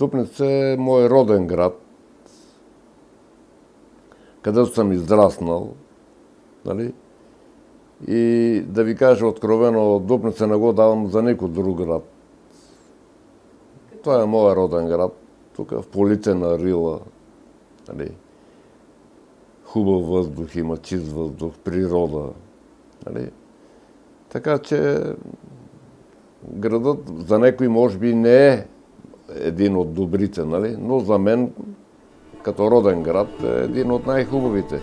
Дупница е мой роден град, където съм израснал. Нали? И да ви кажа откровено, Дупница не го давам за никой друг град. Това е моят роден град. Тук в полите на Рила. Нали? Хубав въздух има, чист въздух, природа. Нали? Така че градът за някой може би не е един от добрите, нали? Но за мен, като роден град, е един от най-хубавите.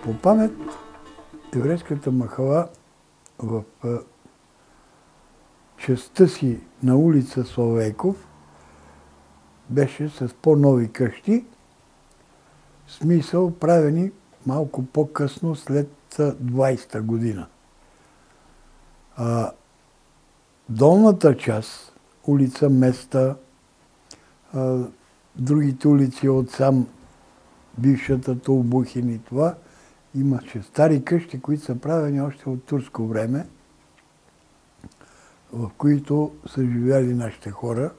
По памет, еврейската махала в частта си на улица Славейков беше с по-нови къщи, в смисъл правени малко по-късно след 20-та година. Долната част, улица Места, другите улици от сам бившата Толбухин и това, имаше стари къщи, които са правени още от турско време, в които са живяли нашите хора,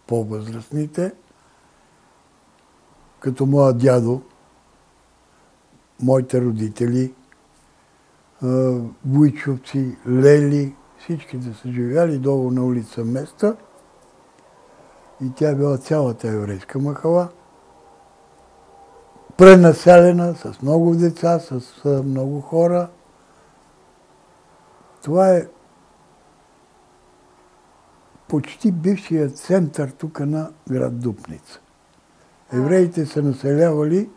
по-възрастните, като моя дядо, моите родители, Вуйчовци, Лели, всичките са живяли долу на улица Места и тя била цялата еврейска махала, пренаселена, с много деца, с много хора. Това е почти бившия център тук на град Дупница. Евреите са населявали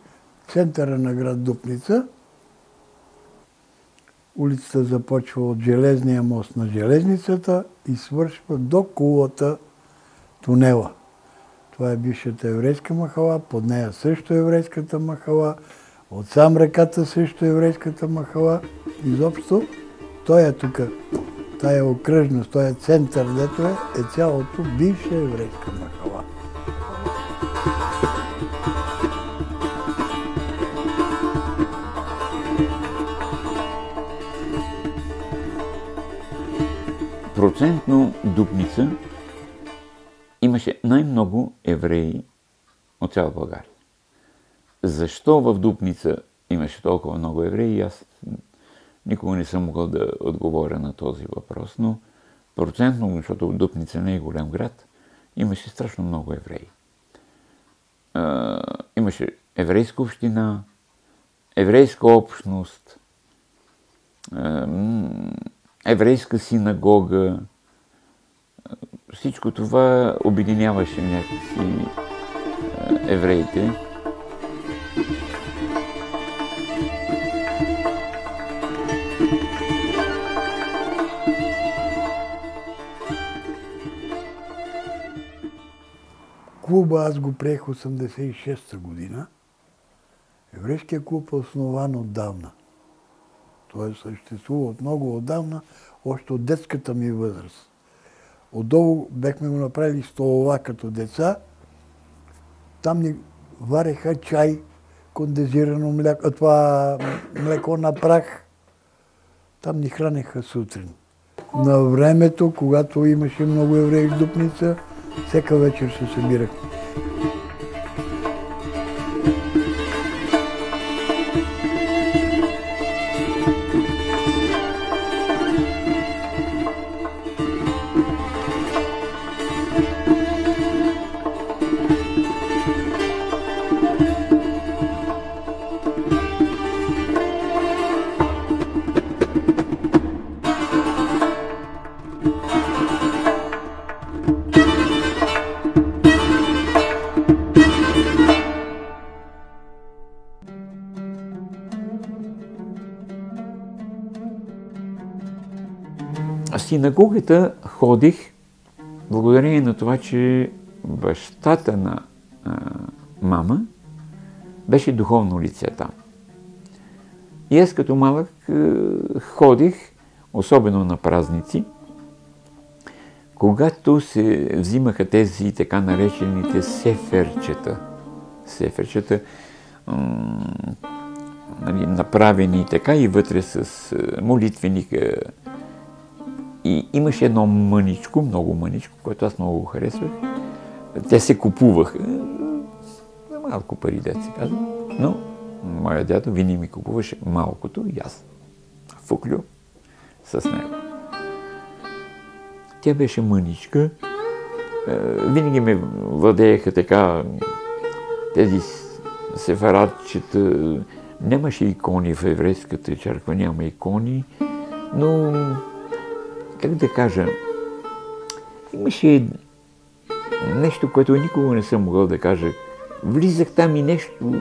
центъра на град Дупница. Улицата започва от железния мост на железницата и свършва до кулата тунела. Това е бившата еврейска махала, под нея също еврейската махала, отсам реката също еврейската махала. Изобщо, той е тук, тая окръжност, той е център, дето е цялото бивша еврейска махала. Процентно Дупница имаше най-много евреи от цяла България. Защо в Дупница имаше толкова много евреи? Аз никога не съм могъл да отговоря на този въпрос, но процентно, защото Дупница не е голям град, имаше страшно много евреи. Имаше еврейска община, еврейска общност, еврейска синагога. Всичко това обединяваше някакси евреите. Клуба аз го приех 86-та година. Еврейският клуб е основан отдавна. Той съществува от много отдавна, още от детската ми възраст. Отдолу бехме го направили столова като деца. Там ни вареха чай, кондензирано мляко, това млеко на прах. Там ни хранеха сутрин. На времето, когато имаше много евреи в Дупница, всека вечер се събирахме. Синагогата ходих благодарение на това, че бащата на мама беше духовно лице там. И аз като малък ходих, особено на празници, когато се взимаха тези така наречените сеферчета, нали, направени така и вътре с молитвеника. И имаше едно мъничко, много мъничко, което аз много харесвах. Те се купуваха за малко пари, дет се казва, но моя дядо винаги ми купуваше малкото и аз фуклю с него. Тя беше мъничка, винаги ме владееха така тези сефарадчета. Нямаше икони в еврейската черква, няма икони, но, как да кажа, имаше нещо, което никога не съм могъл да кажа. Влизах там и нещо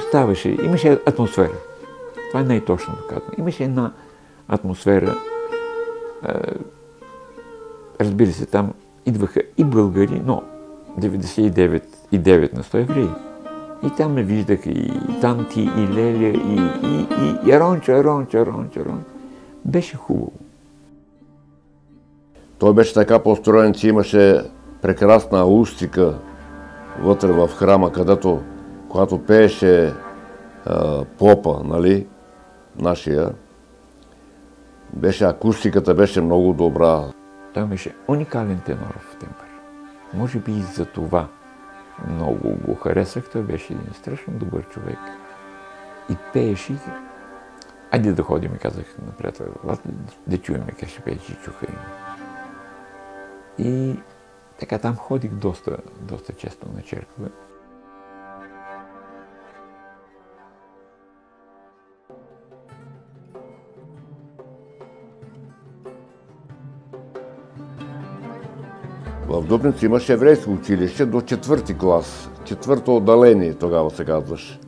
ставаше. Имаше атмосфера. Това е най-точното казано. Имаше една атмосфера. Разбира се, там идваха и българи, но 99,9 на 100 евреи. И там ме виждаха и танти, и леля, и рончо. Беше хубаво. Той беше така построен, че имаше прекрасна акустика вътре в храма, където, когато пееше попа, нали, нашия, акустиката беше много добра. Той беше уникален тенор в тембър. Може би и за това много го харесах. Той беше един страшно добър човек. И пееше. Айде да ходим, казах на приятел, да чуем как ще пее Чичуха. И така там ходих доста често на черква. В Дупница имаше еврейско училище до 4-ти клас. 4-то отдаление, тогава се казваше.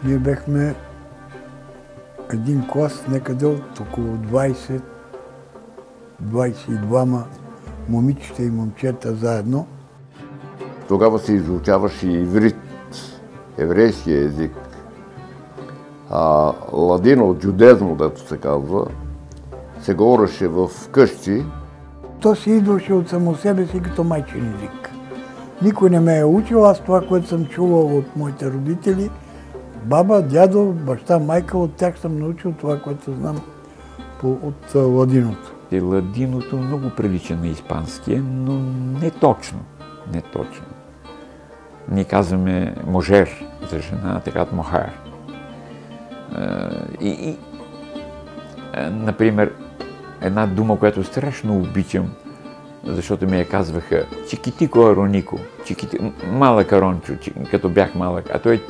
Ние бехме един клас некъде от около 22 момичета и момчета заедно. Тогава се изучаваше иврит, еврейския език. А ладино, джудезмо, дето се казва, се говореше в къщи. То си идваше от само себе си като майчин език. Никой не ме е учил, аз това, което съм чувал от моите родители, баба, дядо, баща, майка, от тях съм научил това, което знам от ладиното. Ладиното много прилича на испанския, но не точно. Ние казваме можер за жена, така от мохар. Например, една дума, която страшно обичам, защото ми я казваха Чикитико Аронико, малък Арончо, като бях малък, а той е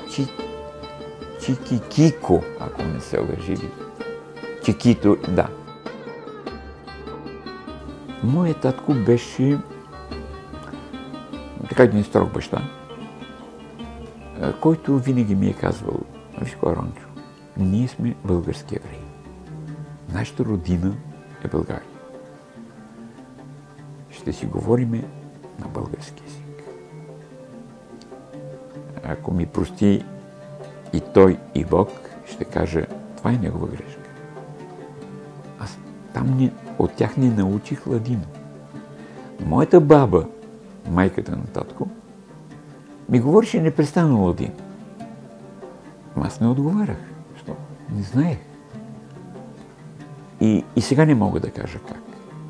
Чикикико, ако не се лъжи. Чикито, да. Моят татко беше така един строг баща, който винаги ми е казвал, виж ко, Арончо, ние сме български евреи. Нашата родина е България. Ще си говориме на български език. Ако ми прости и той, и Бог, ще кажа, това е негова грешка. Аз там от тях не научих ладино. Моята баба, майката на татко, ми говореше непрестанно ладино. Аз не отговарях, защото не знаех. И сега не мога да кажа как.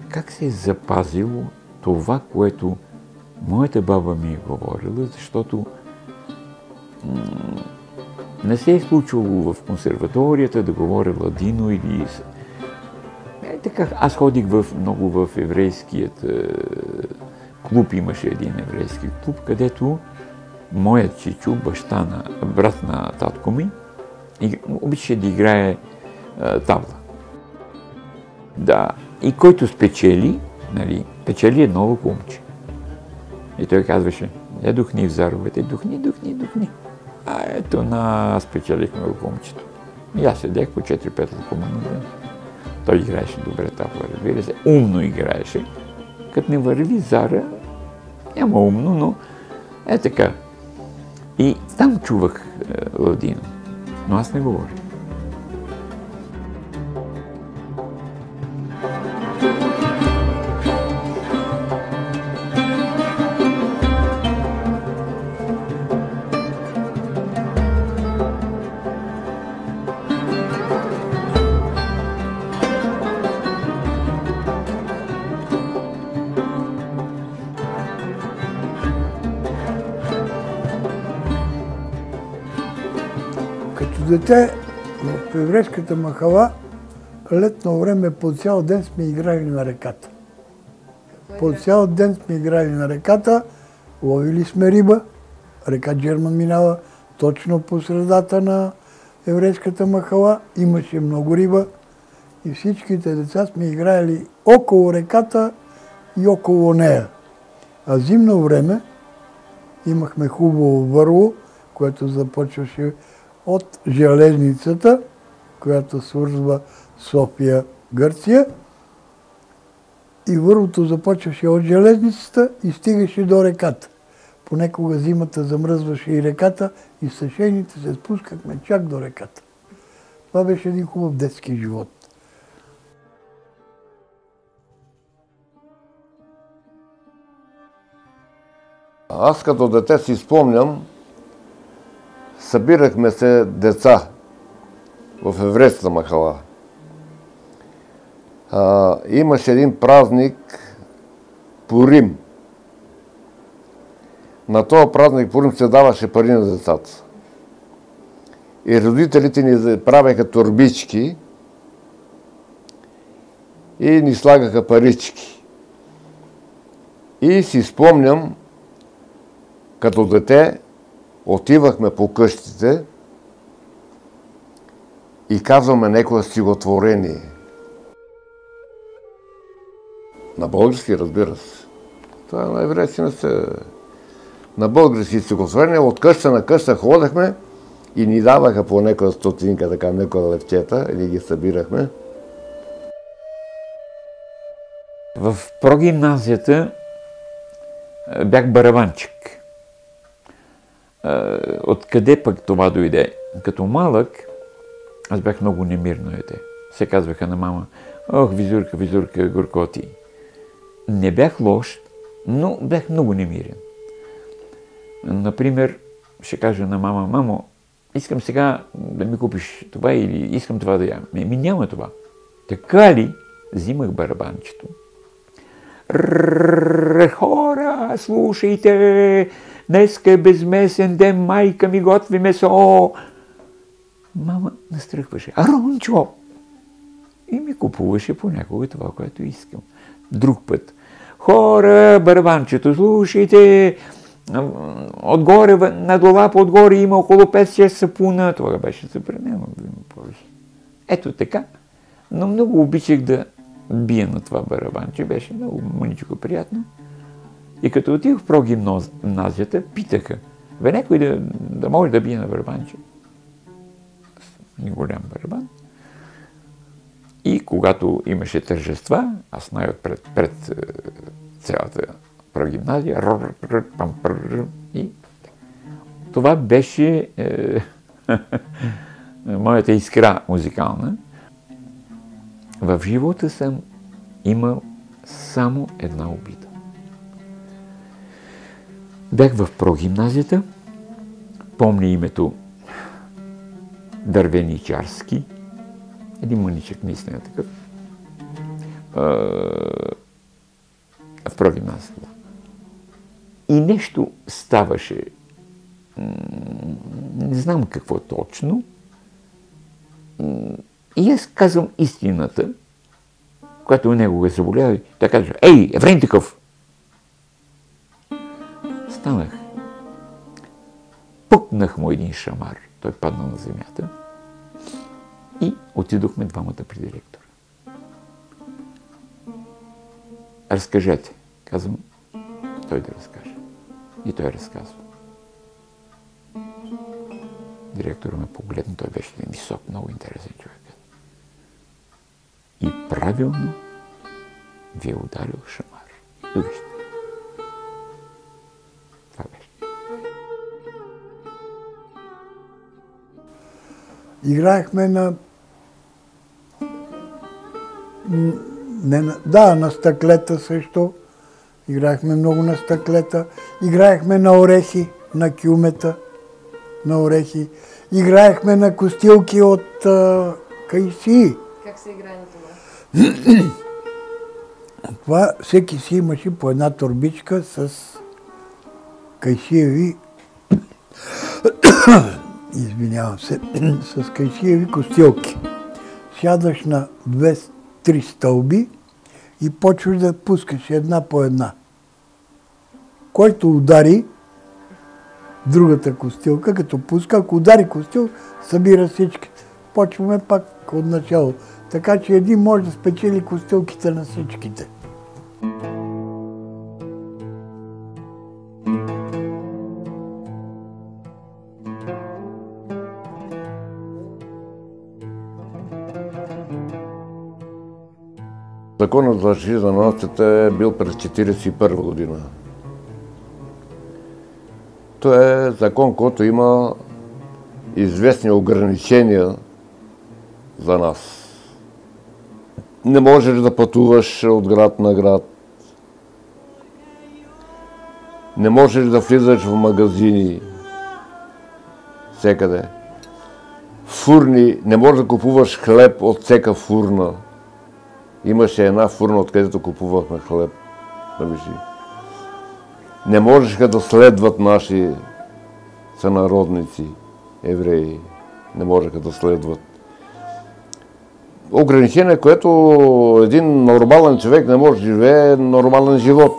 Как се е запазило това, което моята баба ми е говорила, защото не се е случвало в консерваторията да говоря ладино или... Така, аз ходих много в еврейският клуб, имаше един еврейски клуб, където моят чичо, брат на татко ми, обичаше да играе табла. Да, и който спечели, нали, печели едно лукумче. И той казваше, я духни в заровете, духни. А ето аз спечелихме лукумчето. И аз седех по 4-5 лукума на ден. Той играеше добре табла, разбира се, умно играеше. Като не върви зара, няма умно, но е така. И там чувах ладино, но аз не говоря. дете в еврейската махала летно време по цял ден сме играли на реката. По цял ден сме играли на реката, ловили сме риба, река Джерман минава точно по средата на еврейската махала, имаше много риба и всичките деца сме играли около реката и около нея. А зимно време имахме хубаво върло, което започваше от железницата, която свързва София, Гърция. И върлото започваше от железницата и стигаше до реката. Понекога зимата замръзваше и реката и съшените се спускахме чак до реката. Това беше един хубав детски живот. Аз като дете си спомням, събирахме се деца в еврейската махала. Имаше един празник Пурим. На този празник Пурим се даваше пари на децата. И родителите ни правеха торбички и ни слагаха парички. И си спомням, като дете отивахме по къщите и казваме някое стихотворение. На български, разбира се. Това на еврейски не се... На български стихотворения от къща на къща ходехме и ни даваха по някоя стотинка, така някоя левчета, и ги събирахме. В прогимназията бях барабанчик. Откъде пък това дойде? Като малък, аз бях много немирно дете. Се казваха на мама: ох, визурка, визурка, горкоти. Не бях лош, но бях много немирен. Например, ще кажа на мама: мамо, искам сега да ми купиш това или искам това да ям. Ми няма това. Така ли? Взимах барабанчето. Хора, слушайте! Днеска е безмесен ден, майка ми готви месо. Мама настръхваше: Арончо! И ми купуваше понякога това, което искам. Друг път: хора, барабанчето, слушайте! Отгоре, на долапа отгоре има около 5-6 сапуна. Това беше забранено да има повече. Ето така. Но много обичах да бия на това барабанче. Беше много мъничко приятно. И като отих в прогимназията, питаха: бе, някой да може да бие на барабанче? Голям барабан. И когато имаше тържества, аз най-отпред пред цялата прогимназия, и това беше моята искра музикална. В живота съм имал само една обида. Бях в прогимназията, помня името Дървеничарски, един мъничък наистина такъв, в прогимназията. И нещо ставаше, не знам какво точно, и аз казвам истината, когато у него е заболява, той казва: ей, Еврей такъв! Станах. Пукнах му един шамар. Той падна на земята. И отидохме двамата при директора. Разкажете. Казвам, той да разкаже. И той разказва. Директора ме погледна, той беше висок, много интересен човек. И правилно ви е ударил шамар. Вижте. Това беше. Играехме на стъклета също. Играехме много на стъклета. Играехме на орехи, на кюмета, на орехи. Играехме на костилки от кайсии. Как се играе на това? Това всеки си имаше по една торбичка с кайсиеви извинявам се, с кайшиеви костилки. Сядаш на 2-3 стълби и почваш да пускаш една по една. Който удари другата костилка, като пуска, ако удари костил, събира всички. Почваме пак от начало. Така че един може да спечели костилките на всичките. Законът за защита на нацията е бил през 1941 година. Това е закон, който има известни ограничения за нас. Не можеш да пътуваш от град на град. Не можеш да влизаш в магазини всекъде. Фурни, не можеш да купуваш хлеб от всяка фурна. Имаше една фурна, откъдето купувахме хлеб. Не можеха да следват наши сънародници, евреи. Не можеха да следват. Ограничение, което един нормален човек не може да живее нормален живот.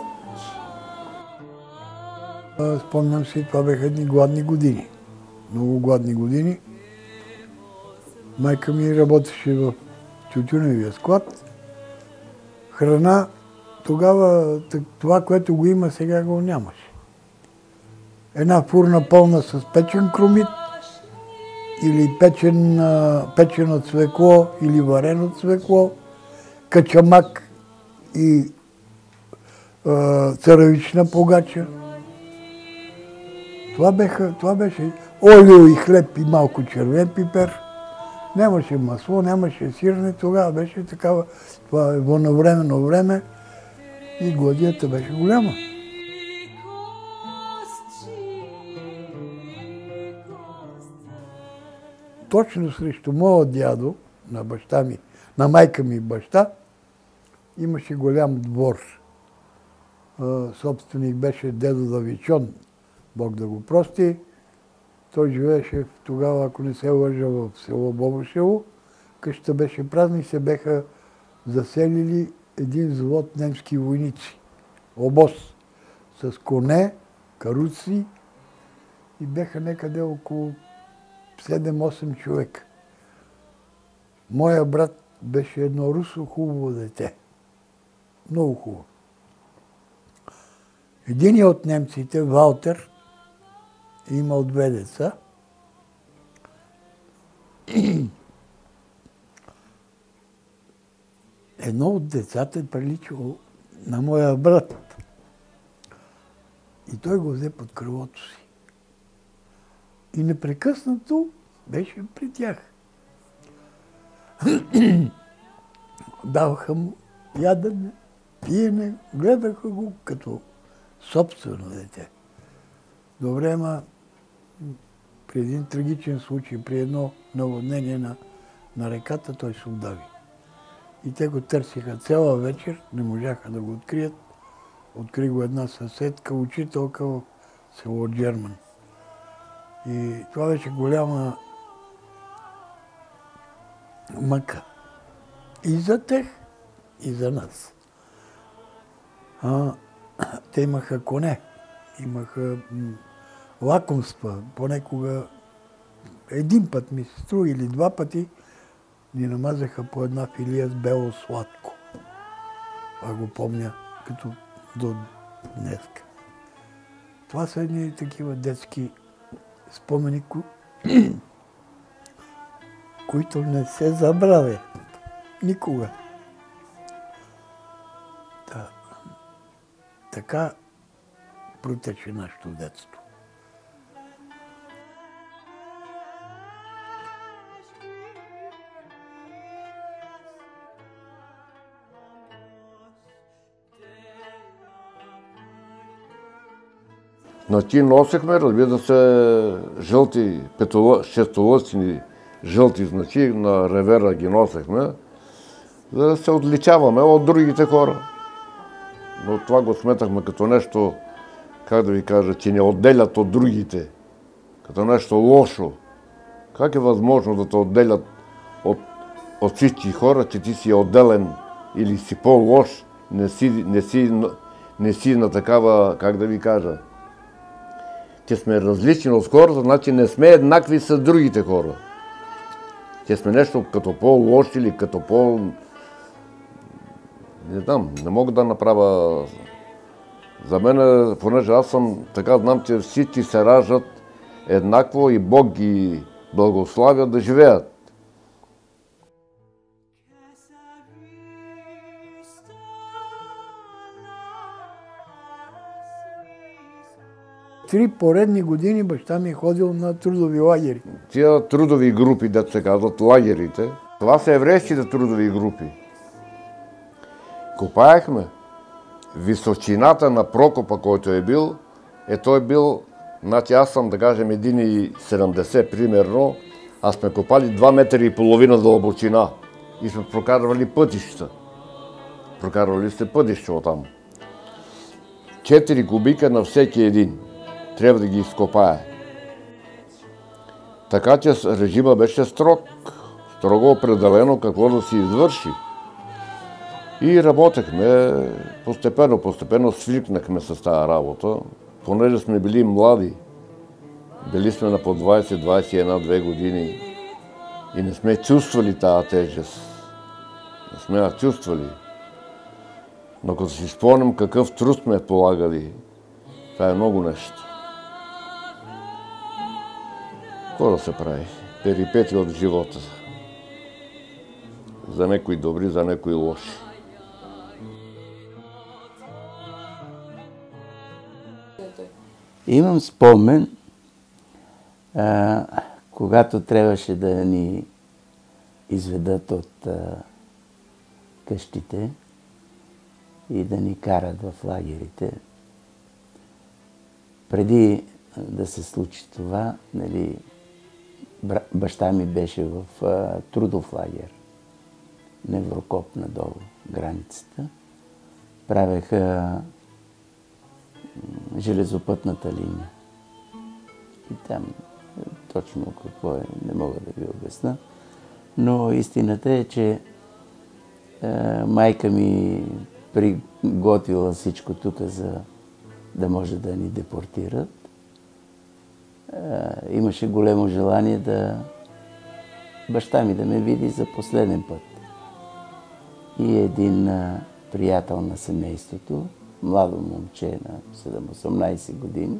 Спомням си, това бяха едни гладни години. Много гладни години. Майка ми работеше в тютюневия склад. Храна, тогава това, което го има, сега го нямаше. Една фурна пълна с печен кромит, или печено цвекло, или варено цвекло, качамак и царевична погача. Това беше олио и хлеб и малко червен пипер. Нямаше масло, нямаше сирене, тогава беше такава, това е военновременно време и гладията беше голяма. Точно срещу моя дядо, на баща ми, на майка ми баща, имаше голям двор. Собственик беше дедо Давичон, Бог да го прости. Той живееше тогава, ако не се лъжа, в село Бобошево. Къщата беше празна и се беха заселили един взвод немски войници. Обоз с коне, каруци и беха некъде около 7-8 човека. Моя брат беше едно русо хубаво дете. Много хубаво. Единият от немците, Валтер, имал 2 деца. Едно от децата е приличало на моя брат. И той го взе под крилото си. И непрекъснато беше при тях. Даваха му ядене, пиене, гледаха го като собствено дете. Добре, ама при един трагичен случай, при едно наводнение на реката, той се удави. И те го търсиха цяла вечер, не можаха да го открият. Откри го една съседка, учителка в село Джерман. И това беше голяма мъка. И за тях, и за нас. Те имаха коне, имаха лакомства. Понекога един път ми се струва или 2 пъти ни намазаха по една филия с бело сладко. Това го помня като до днеска. Това са едни такива детски спомени, които не се забравят никога. Така протече нашето детство. Значи носехме, разбира се, жълти, шестолъстни жълти значи на ревера ги носехме, за да се отличаваме от другите хора. Но това го сметахме като нещо, как да ви кажа, че не отделят от другите, като нещо лошо. Как е възможно да те отделят от всички хора, че ти си отделен или си по-лош, не си на такава, как да ви кажа, че сме различни от хората, значи не сме еднакви с другите хора. Че сме нещо като по-лош или като по... Не знам, не мога да направя... За мен, понеже аз съм така, знам, че всички се раждат еднакво и Бог ги благославя да живеят. Три поредни години баща ми е ходил на трудови лагери. Тия трудови групи, дето се казват, лагерите, това са еврейските трудови групи. Копаехме. Височината на Прокопа, който е бил, той бил, значи аз съм, да кажем, 1,70 примерно, а сме копали 2,5 метра дълбочина и сме прокарвали пътища. Прокарвали сте пътища оттам. 4 кубика на всеки един. Трябва да ги изкопае. Така че режима беше строг. Строго определено какво да се извърши. И работехме, постепенно свикнахме с тази работа, понеже сме били млади. Били сме на по 20, 21, 2 години и не сме чувствали тази тежест. Не сме я чувствали. Но като си спомням какъв труд сме полагали, това е много нещо. Какво да се прави? Перипети от живота. За някои добри, за някои лоши. Имам спомен, когато трябваше да ни изведат от къщите и да ни карат в лагерите. Преди да се случи това, нали, баща ми беше в трудов лагер, Неврокоп надолу, границата. Правеха железопътната линия. И там точно какво е, не мога да ви обясна. Но истината е, че майка ми приготвила всичко тук, за да може да ни депортират. Имаше големо желание баща ми да ме види за последен път. И един приятел на семейството, младо момче на 18 години,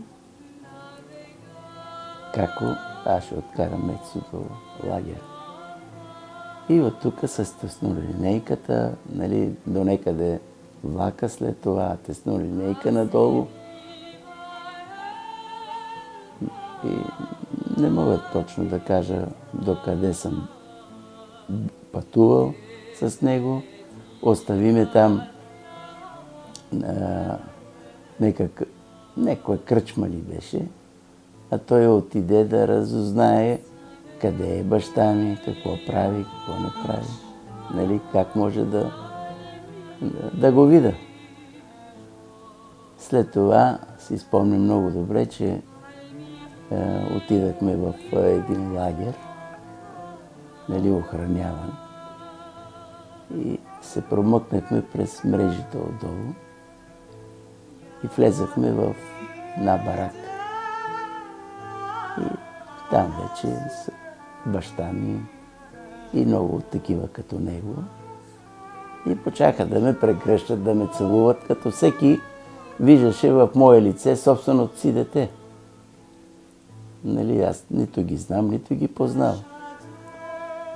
како аз ще откарам Мецо до лагер. И от тук са теснули линейката, нали, до некъде влака, след това теснули линейка надолу. И не мога точно да кажа докъде съм пътувал с него. Остави ме там някоя кръчма ли беше, а той отиде да разузнае къде е баща ми, какво прави, какво не прави, нали, как може да го видя. След това си спомням много добре, че отидахме в един лагер, нали, охраняван, и се промъкнахме през мрежите отдолу и влезахме в една барака. И там вече са баща ми и много такива като него. И почаха да ме прегръщат, да ме целуват, като всеки виждаше в мое лице собственото си дете. Нали, аз нито ги знам, нито ги познавам.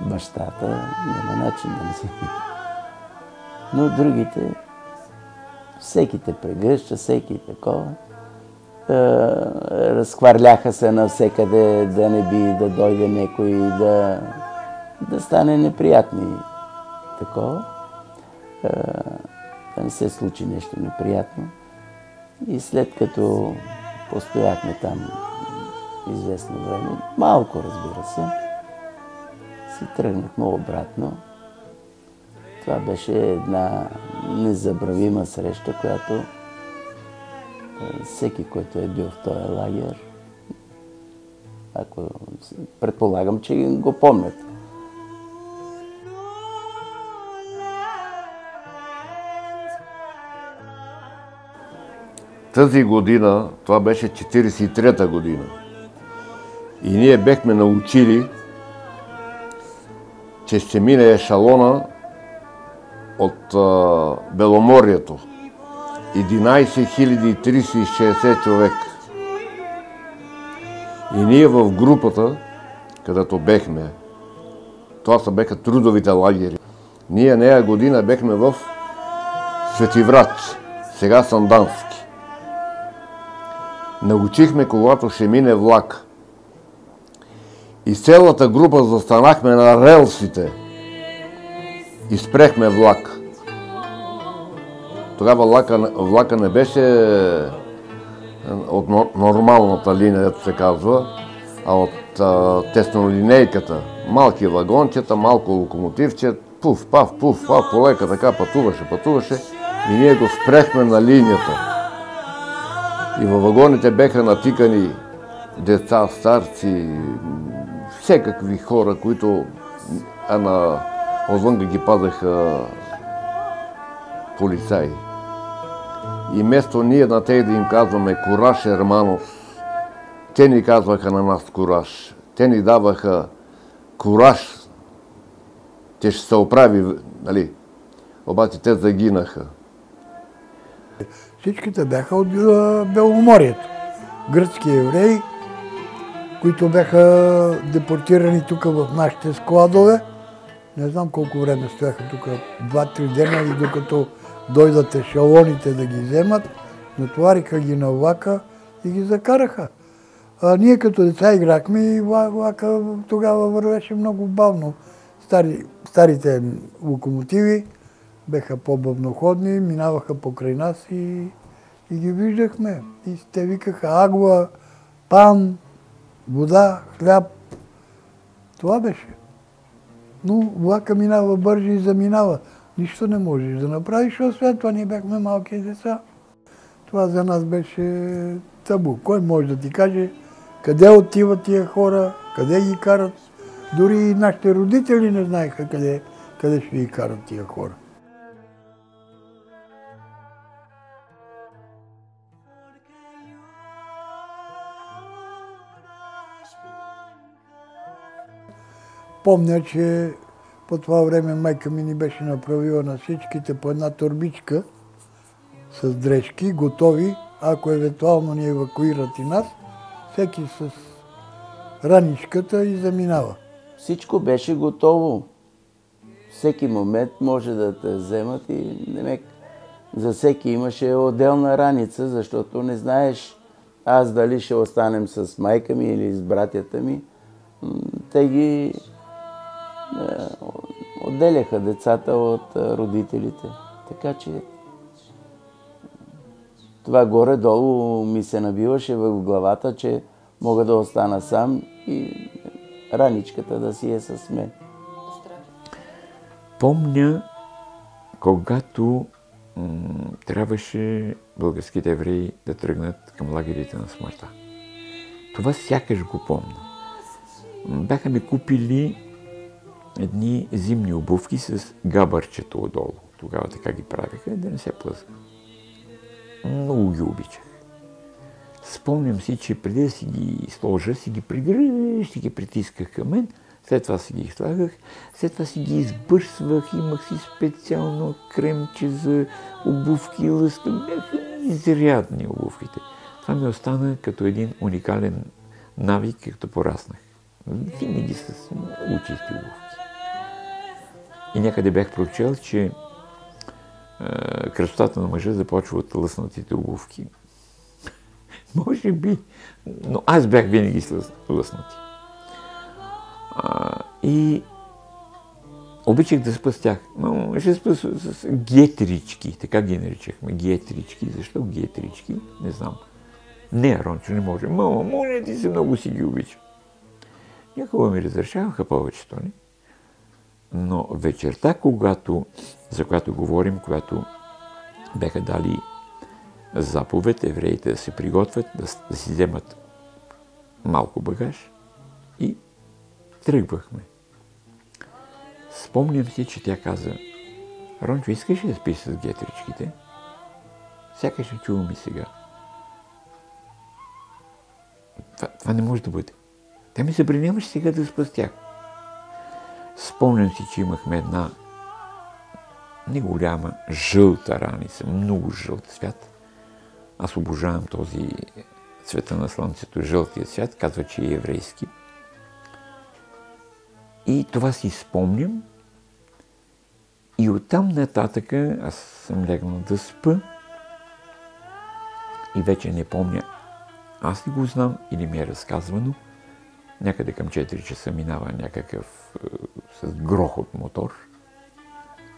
Бащата няма начин да не се... Но другите, всеки те прегръща, всеки такова. Разхвърляха се навсекъде, да не би да дойде някой, да стане неприятни такова. Да не се случи нещо неприятно. И след като постояхме там известно време, малко разбира се, си тръгнахме обратно. Това беше една незабравима среща, която всеки, който е бил в този лагер, Предполагам, че го помнят. Тази година, това беше 43-та година, и ние бехме научили, че ще мине ешалона от Беломорието. 11 360 човека. И ние в групата, където бехме, това са беха трудовите лагери. Ние нея година бехме в Светиврач, сега Сандански. Научихме, когато ще мине влак. И цялата група застанахме на релсите и спрехме влак. Тогава влака не беше от нормалната линия, дето се казва, а от теснолинейката. Малки вагончета, малко локомотивче, пуф, пав, полека така пътуваше и ние го спрехме на линията. И във вагоните беха натикани деца, старци, всекакви хора, които отвън ги пазаха полицаи. И вместо ние на те да им казваме кураж, Ерманов, те ни казваха на нас кураж. Те ни даваха кураж. Те ще се оправи, нали? Обаче те загинаха. Всичките бяха от Беломорието. Гръцки евреи, които бяха депортирани тук в нашите складове. Не знам колко време стояха тук, 2-3 дена, и докато дойдат ешелоните да ги вземат, натовариха ги на влака и ги закараха. Ние като деца играхме и влака тогава вървеше много бавно. Старите локомотиви беха по-бавноходни, минаваха покрай нас и ги виждахме. И те викаха агва, пан, вода, хляб. Това беше. Но влака минава бърже и заминава. Нищо не можеш да направиш, освен това ние бяхме малки деца. Това за нас беше табу. Кой може да ти каже къде отиват тия хора, къде ги карат? Дори и нашите родители не знаеха къде ще ги карат тия хора. Помня, че по това време майка ми ни беше направила на всичките по една торбичка с дрежки, готови, ако евентуално ни евакуират и нас, всеки с раничката и заминава. Всичко беше готово. Всеки момент може да те вземат и за всеки имаше отделна раница, защото не знаеш аз дали ще останем с майка ми или с братята ми. Те ги отделяха децата от родителите. Така че това горе-долу ми се набиваше в главата, че мога да остана сам и раничката да си е с мен. Помня, когато трябваше българските евреи да тръгнат към лагерите на смъртта. Това сякаш го помня. Бяха ми купили едни зимни обувки с габърчето отдолу. Тогава така ги правиха, да не се плъзга. Много ги обичах. Спомням си, че преди да си ги сложа, си ги пригръщ, си ги притисках към мен, след това си ги слагах, след това си ги избърсвах, имах си специално кремче за обувки, лъска. Бяха изрядни обувките. Това ми остана като един уникален навик, като пораснах. Винаги с много чисти обувки. И някъде бях прочел, че красотата на мъжа започва от лъснатите обувки. Може би, но аз бях винаги с лъснати. И обичах да спа с тях. Но ще спа с гетрички, така ги наричахме, гетрички. Защо гетрички? Не знам. Не, Рончо, не може. Мама, моля ти се, много си ги обичам. Някога ми разрешаваха повечето, не? Но вечерта, за която говорим, когато бяха дали заповед евреите да се приготвят, да си вземат малко багаж, И тръгвахме. Спомням си, че тя каза: Рончо, искаш ли да спиш с гетричките? Сякаш не чувам и сега. Това не може да бъде. Те ми забраняваше сега да спа с тях. Спомням си, че имахме една неголяма жълта раница, много жълт цвят. Аз обожавам този цвета на слънцето, жълтия цвят, казва, че е еврейски. И това си спомням. И оттам нататъка аз съм легнал да спа и вече не помня, аз ли го знам или ми е разказвано. Някъде към 4 часа минава някакъв с грохот мотор.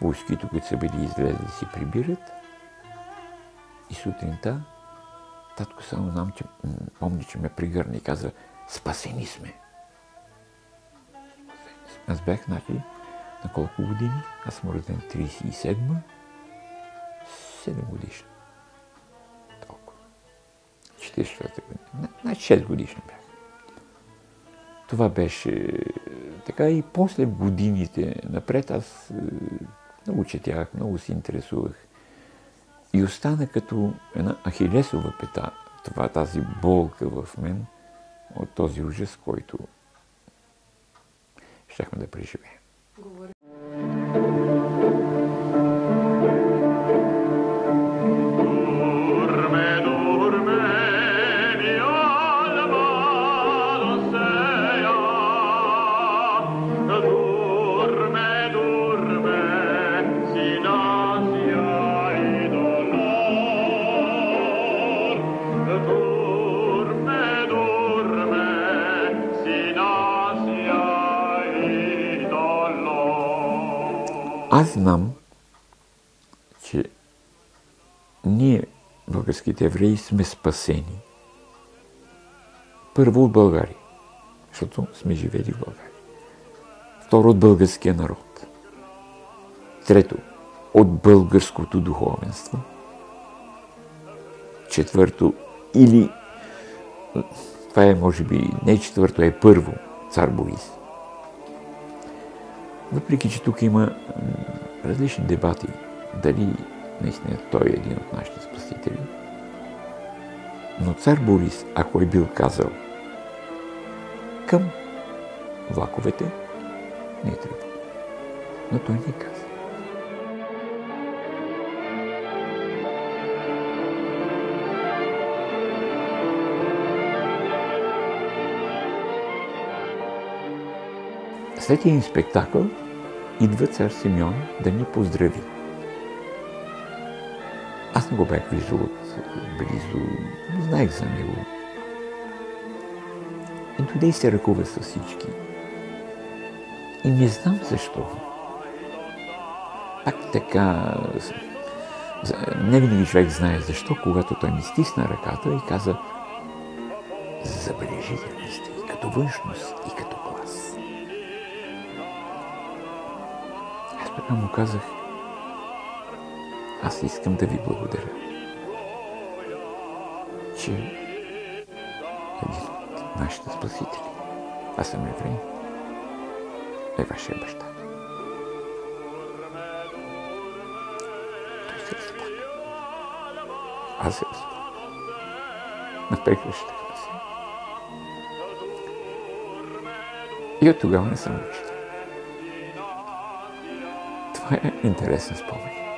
Войските, които са били излезли, си прибират. И сутринта татко само нам, че помни, че ме пригърна и казва: спасени сме. Аз бях, значи, на колко години? Аз съм роден 37-ма, 7 годишна. Толкова. 44-та година. Значи 6 годишна бях. Това беше така и после годините напред аз много четях, много се интересувах. И остана като една ахилесова пета, тази болка в мен от този ужас, който щяхме да преживеем. Аз знам, че ние, българските евреи, сме спасени. Първо от България, защото сме живели в България. Второ, от българския народ. Трето, от българското духовенство. Четвърто, или това е, може би, не четвърто, е първо, цар Борис. Въпреки че тук има различни дебати, дали наистина той е един от нашите спасители, но цар Борис, ако е бил казал към влаковете, не е трябва. Но той не каза. След един спектакъл идва цар Симеон да ни поздрави. Аз не го бях виждал от близо, знаех за него. И дойде и се ръкува с всички. И не знам защо. Пак така, не винаги човек знае защо, когато той ми стисна ръката и каза: забележителни сте и като външност, и като глас. Аз тогава му казах: аз искам да ви благодаря, че един от нашите спасители, аз съм еврей, е вашия баща. Той се разплака. Аз се разплака. Напрекващах се. И от тогава не съм учител. Това е интересен спомен.